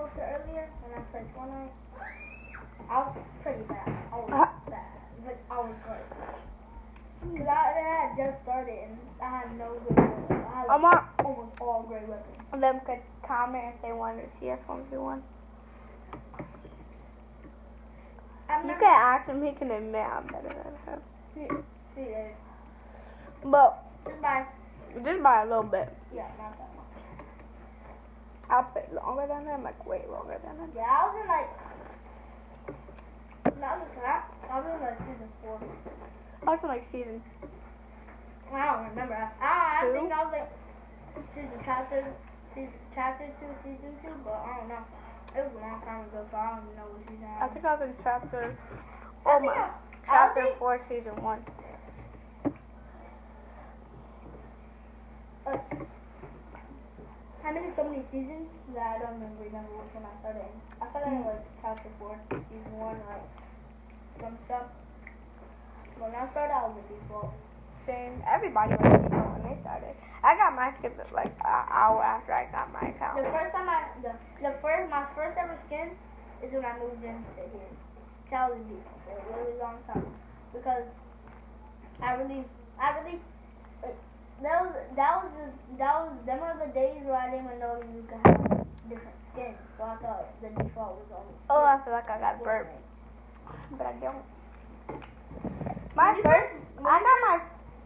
posted earlier when I played Fortnite, I was pretty bad. I was bad, but I was great. Cause I had just started and I had no good weapons. I had like almost all great weapons. Them could comment if they wanted to see us 1v1. You can ask him, he can admit I'm better than him. Yeah. But Just by a little bit. Yeah, not that much. I'll play longer than him, like way longer than him. Yeah, I was in like season 4. I was in like season. I don't remember. I think I was like chapter 2, season 2, but I don't know. It was a long time ago, so I don't even know what season I was. I think I was in chapter 4, season 1. I'm in so many seasons that I don't remember which one I started in. I started in like chapter 4, season 1, like some stuff. When I started, I was a default. Same. Everybody was a default when they started. I got my skin like an hour after I got my account. The first time my first ever skin is when I moved into here. That was a default for a really long time because them were the days where I didn't even know you could have different skins. So I thought the default was only skin. Oh, I feel like I got burped, but I don't.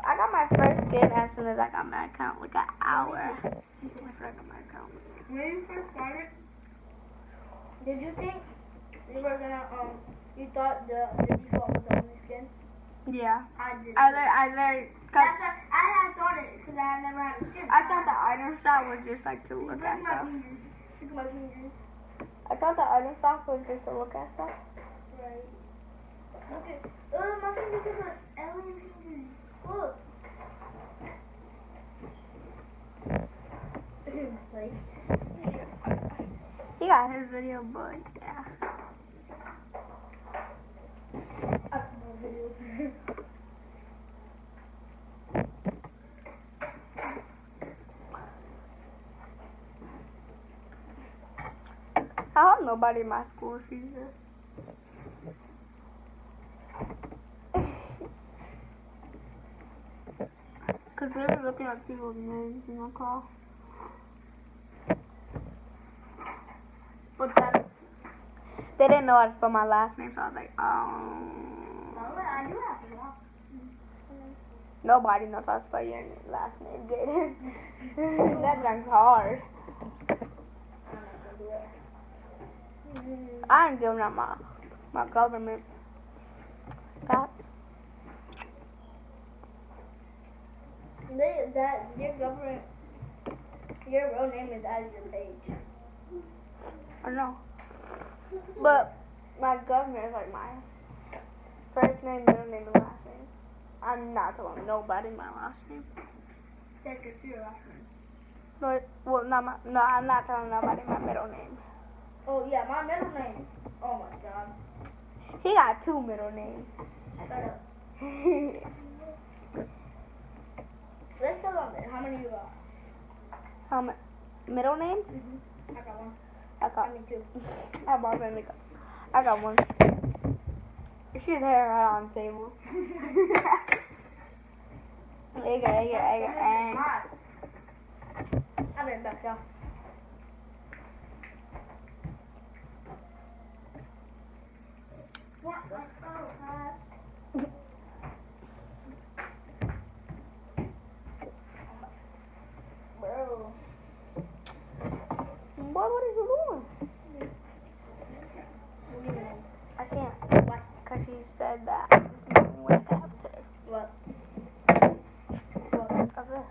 I got my first skin as soon as I got my account, like an hour after I got my account. When you first started, did you think you were gonna you thought the default was the only skin? Yeah. I did. I learned. I had thought it because I had never had a skin. I thought the item shop was just like to look at stuff. Look at my fingers. I thought the item shop was just to look at stuff. Right. Look at my fingers are like alien fingers. Look. He got his video, but yeah. I hope nobody in my school sees this. Cause they were looking at people's names in the call. But then they didn't know how to spell my last name, so I was like, I do have to walk. Nobody knows how to spell your last name, Gator. That's like hard. I ain't doing that, my government. Your government, your real name is as your page. I know. But my government is like my first name, middle name, and last name. I'm not telling nobody my last name. That's your last name. No, well, I'm not telling nobody my middle name. Oh yeah, my middle name. Oh my god. He got 2 middle names. Shut up. Let's go on there. How many you got? Middle names? I got 1. I got 2. I got 1. She's hair right on the table. Egger. I'll be back, y'all. What? Bro. Boy, what are you doing? I can't. Why? Because she said that this morning went after. What? Of this.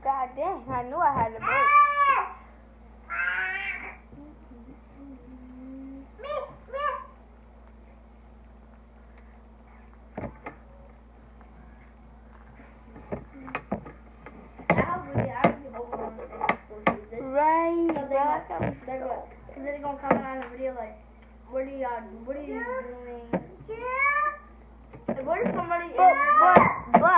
God dang, I knew I had to break. Right, bro. They're gonna comment on the video like, what are you doing? Like, what if somebody but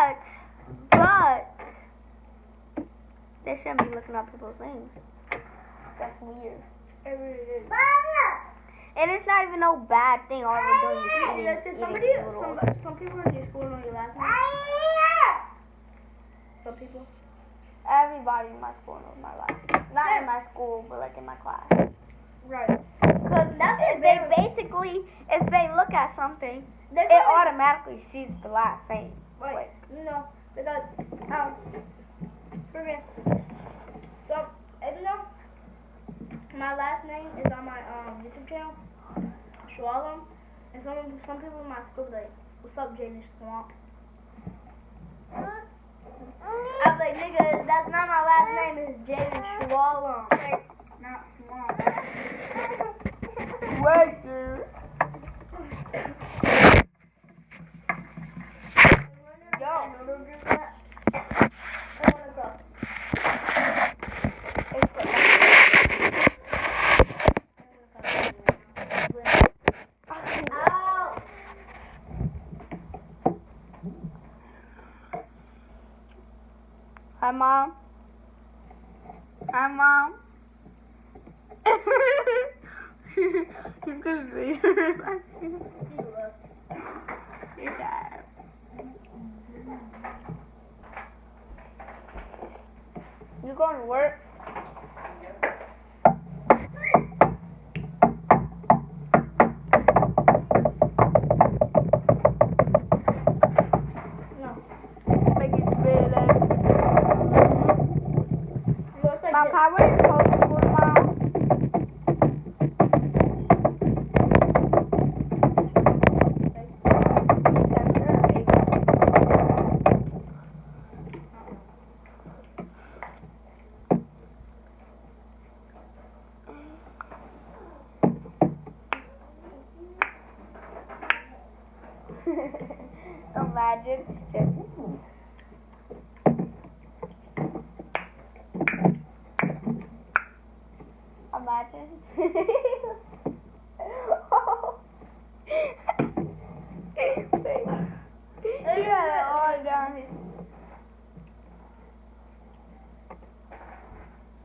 They shouldn't be looking up people's names. That's weird. It really is. And it's not even no bad thing. All we're doing is eating noodles. Some people in your school know your last name. Some people. Everybody in my school knows my last name. Not in my school, but like in my class. Right. Because they basically, if they look at something, it automatically sees the last name. Right. Like, No, because forget. So, you know, my last name is on my YouTube channel, Swallow, and some people in my school like, "What's up, Jaden Swamp?" I'm like, nigga, that's not my last name. It's Jaden Swallow, not Swamp. wait, dude. Yo. Hi, Mom. Hi, Mom. You can see her. You're tired. You going to work? No. Like it's really. Like Mom, can I wear your coat to school tomorrow? Imagine just imagine. He got it all down his.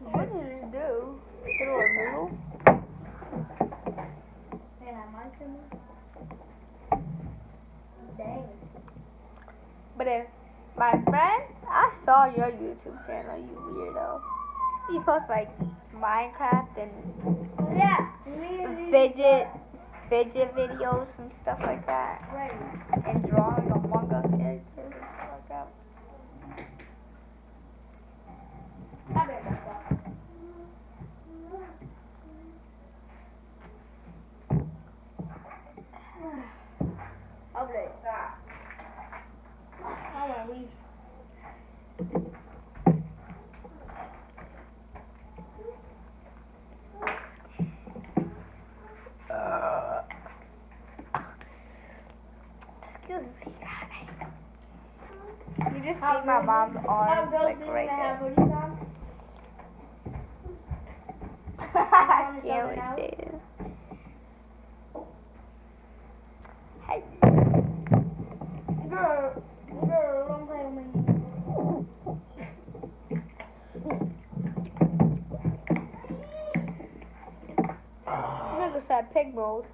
What did you do? Threw a noodle? Man, I might come in. Dang. But if my friend, I saw your YouTube channel, you weirdo. You post like Minecraft and fidget videos and stuff like that. Right. And drawing Among Us characters and stuff like that. I bet that's that. I'll be like that. I want to leave. Excuse me. You just see my mom's arm like right there. I can't wait, Jaden. Hey. Girl, don't play with me. Nigga said pig mode.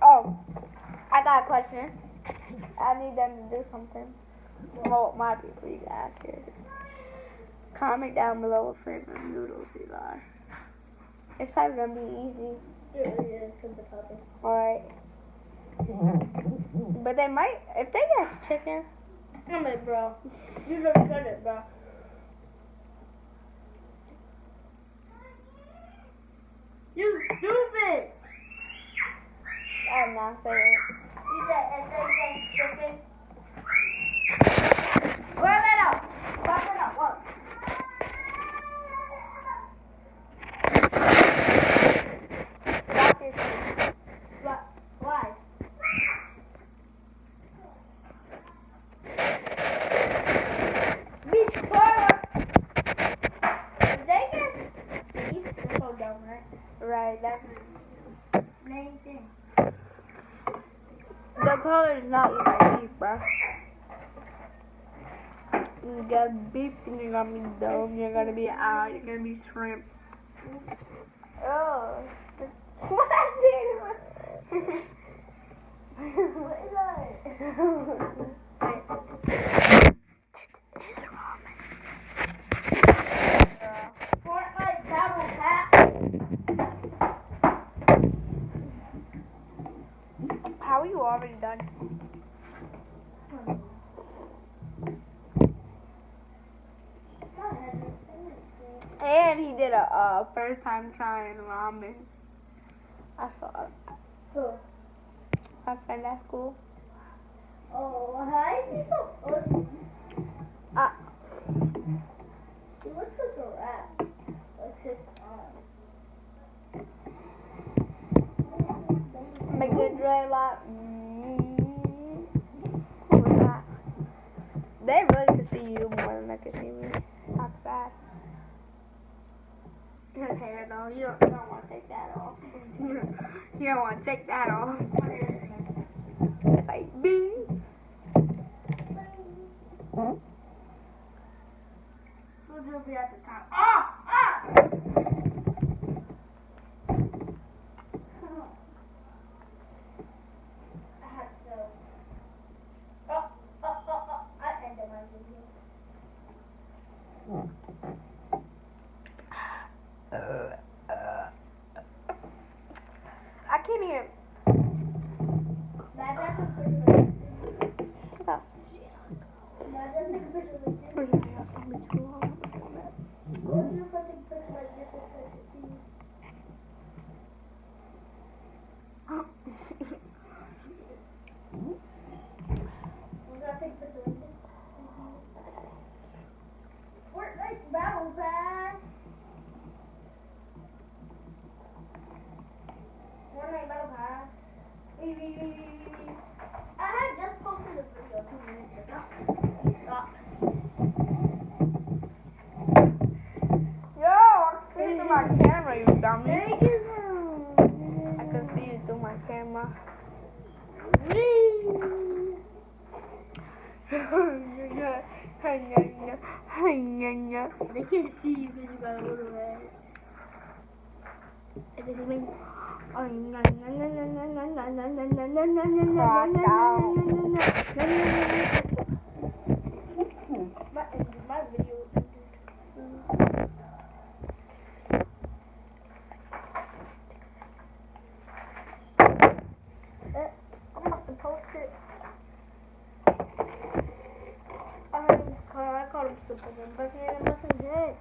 Oh, I got a question. I need them to do something. Well, my people, you can ask here. Comment down below what flavor noodles these are. It's probably gonna be easy. It really is, because the puppy. Alright. But they might, if they guess chicken. I'm like, bro, you just said it, bro. You stupid! I'm not saying it. You said, if they guess chicken. Where that out? Pop it up, look. Why? Beef burger. If they guess beef, they're so dumb, right? Right, that's Main thing. The color is not like beef, bro. You got beef and you're gonna be dumb, you're gonna be out, you're gonna be shrimp. Oh. What I did? What is that? It's ramen. Fortnite Battle Pass. How are you already done? And he did a first time trying ramen. I saw it. Who? My friend at school. Oh, why is he so ugly? He looks like a rat. Like his arm. Make it dry like. They really can see you more than they can see me. That's sad. His hair though, you don't want to take that off. You don't want to take that off. It's like bing. We'll be at the top. Ah! I had to. I ended my video. I can't even. Fortnite Battle Pass. Fortnite Battle Pass. I had just posted a video 2 minutes ago. He stopped. Yo, I can see you through my camera, you dummy. Thank you, I can see you through my camera. They can't see you because you got a little red. And then you my video I'm about to post it. I called him Superman, busting head.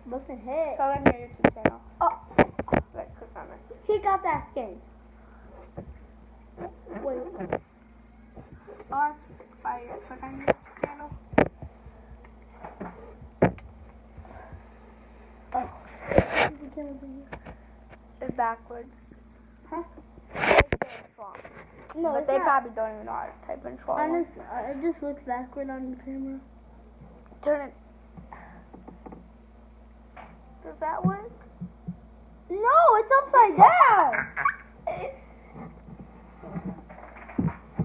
Busting head. Show them your YouTube channel. Oh, Like, click on it. he got that skin. Wait. Or fire, click on your channel. Oh. It's backwards. Huh? No, but they not. probably don't even know how to type in Trump. It just looks backward on the camera. Turn it. Does that work? No, it's upside down.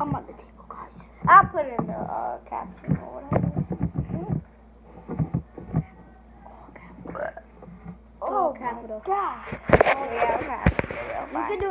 I'm on the table, guys. I'll put it in the caption or whatever. Oh, capital. God. Oh, yeah, okay. You can do